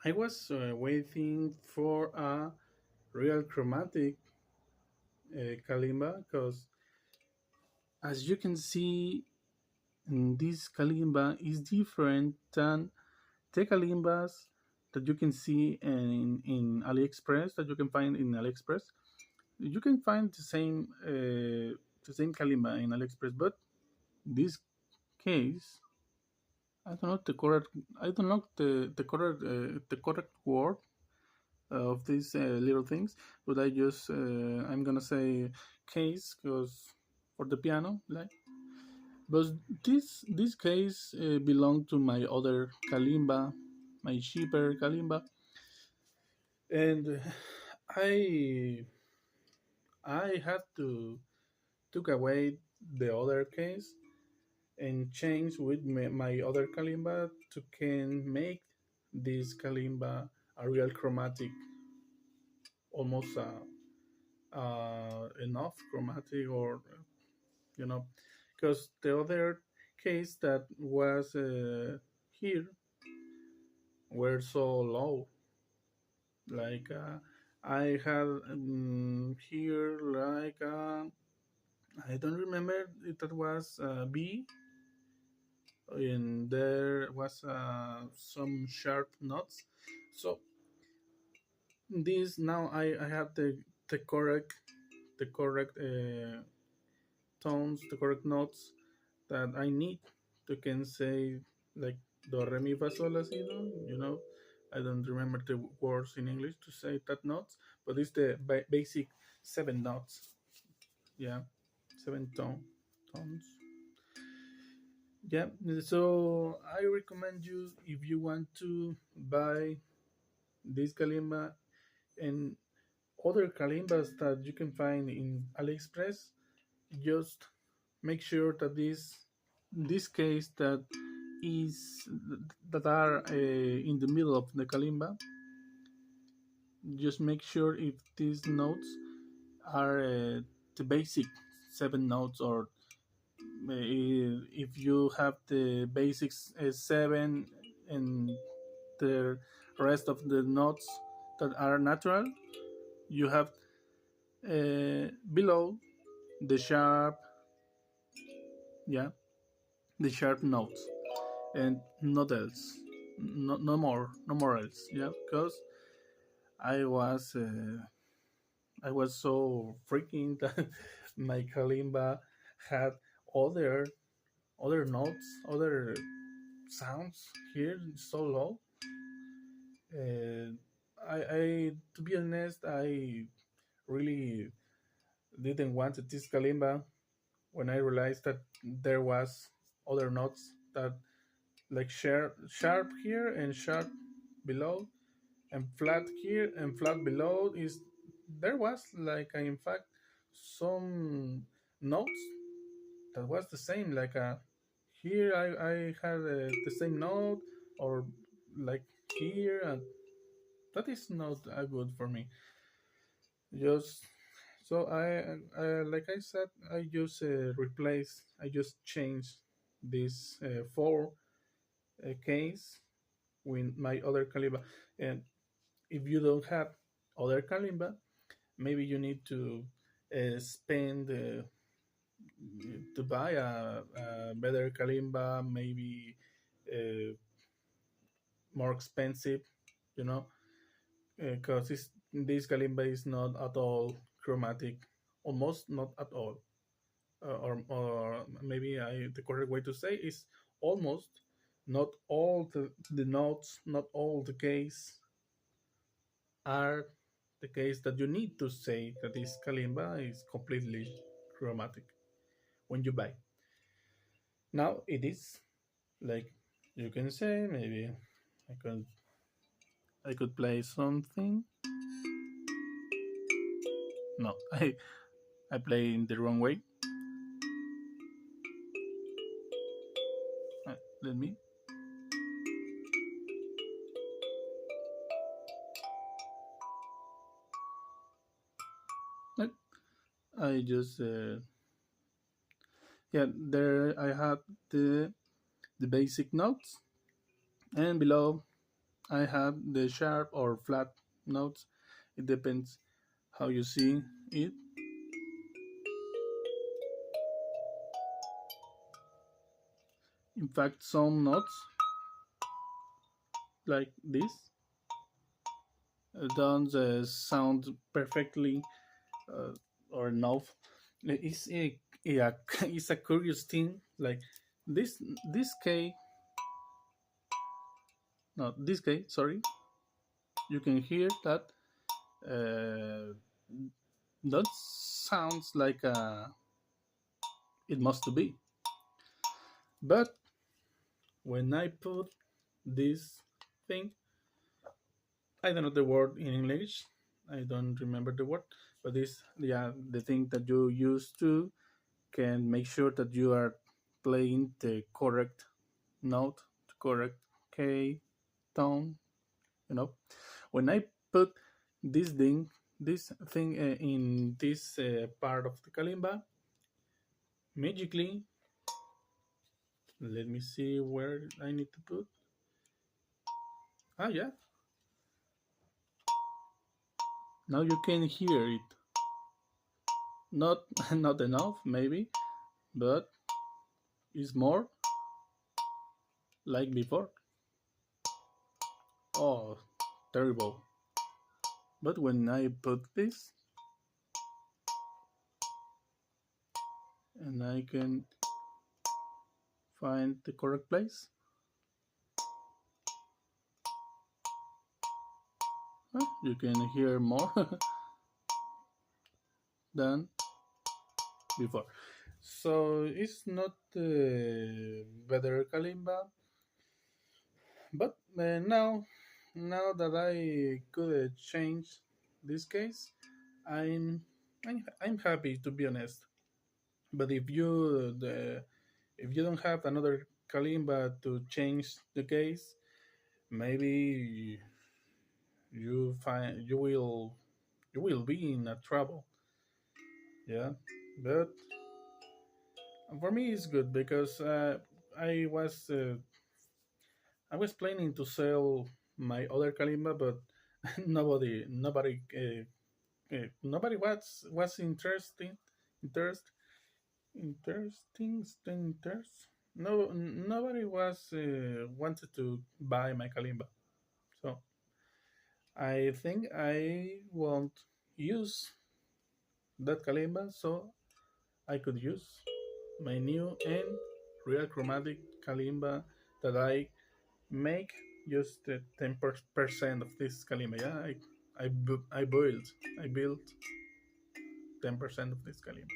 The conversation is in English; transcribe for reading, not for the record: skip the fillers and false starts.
I was waiting for a real chromatic kalimba because, as you can see, this kalimba is different than the kalimbas that you can see in AliExpress, that you can find in AliExpress. You can find the same kalimba in AliExpress, but this case, I don't know the correct I don't know the correct word of these little things, but I'm gonna say case because for the piano, like. But this case belonged to my other kalimba, my cheaper kalimba, and I I had to took away the other case and change with my other kalimba to can make this kalimba a real chromatic, almost enough chromatic, or you know, because the other case that was here were so low. Like I had here like I don't remember if that was B, and there was some sharp notes. So this now I have the correct tones, the correct notes that I need to can say, like do re mi fa sol la si do. I don't remember the words in English to say that notes, but it's the basic seven notes. Yeah, seven tones. Yeah, so I recommend you, if you want to buy this kalimba and other kalimbas that you can find in AliExpress, just make sure that this case is that are in the middle of the kalimba, just make sure if these notes are the basic seven notes, or if you have the basics seven and the rest of the notes that are natural, you have below the sharp, yeah, the sharp notes, and not else, no more else, yeah, because I was uh, I was so freaking that my kalimba had other other notes, other sounds here so low. Uh, I to be honest, I really didn't want this kalimba when I realized that there was other notes that, like, sharp here and sharp below, and flat here and flat below. Is there was like in fact some notes that was the same, like here I had the same note, or like here, and that is not good for me. Just so like I said, I just I just changed this four case with my other kalimba. And if you don't have other kalimba, maybe you need to spend to buy a better kalimba, maybe uh, more expensive, you know, because this kalimba is not at all chromatic, almost not at all. Or maybe the correct way to say is almost not all the notes, not all the case are the case that you need to say that this kalimba is completely chromatic when you buy. Now it is, like, you can say, maybe I could I could play something. No, I play in the wrong way. Let me. uh, I just yeah, there I have the basic notes, and below I have the sharp or flat notes. It depends how you see it. In fact, some notes like this don't sound perfectly or enough. It's a it's a curious thing. Like this K, no, this K. Sorry, you can hear that. Uh, that sounds like it must be. But when I put this thing, I don't know the word in English. I don't remember the word, but this, yeah, the thing that you use to can make sure that you are playing the correct note, the correct K tone. You know, when I put this thing in this part of the kalimba, magically, let me see where I need to put. Ah, yeah. Now you can hear it. Not not enough, maybe, but it's more like before. Oh, terrible. But when I put this, and I can find the correct place, you can hear more than before. So it's not better kalimba, but now that I could change this case, I'm I'm happy, to be honest. But if you don't have another kalimba to change the case, maybe you will be in a trouble. Yeah, but for me it's good because I was uh, I was planning to sell my other kalimba, but nobody was interest interest. No, nobody was wanted to buy my kalimba, so I think I won't use that kalimba, so I could use my new and real chromatic kalimba that I make just 10% of this kalimba. Yeah, I built 10% of this kalimba.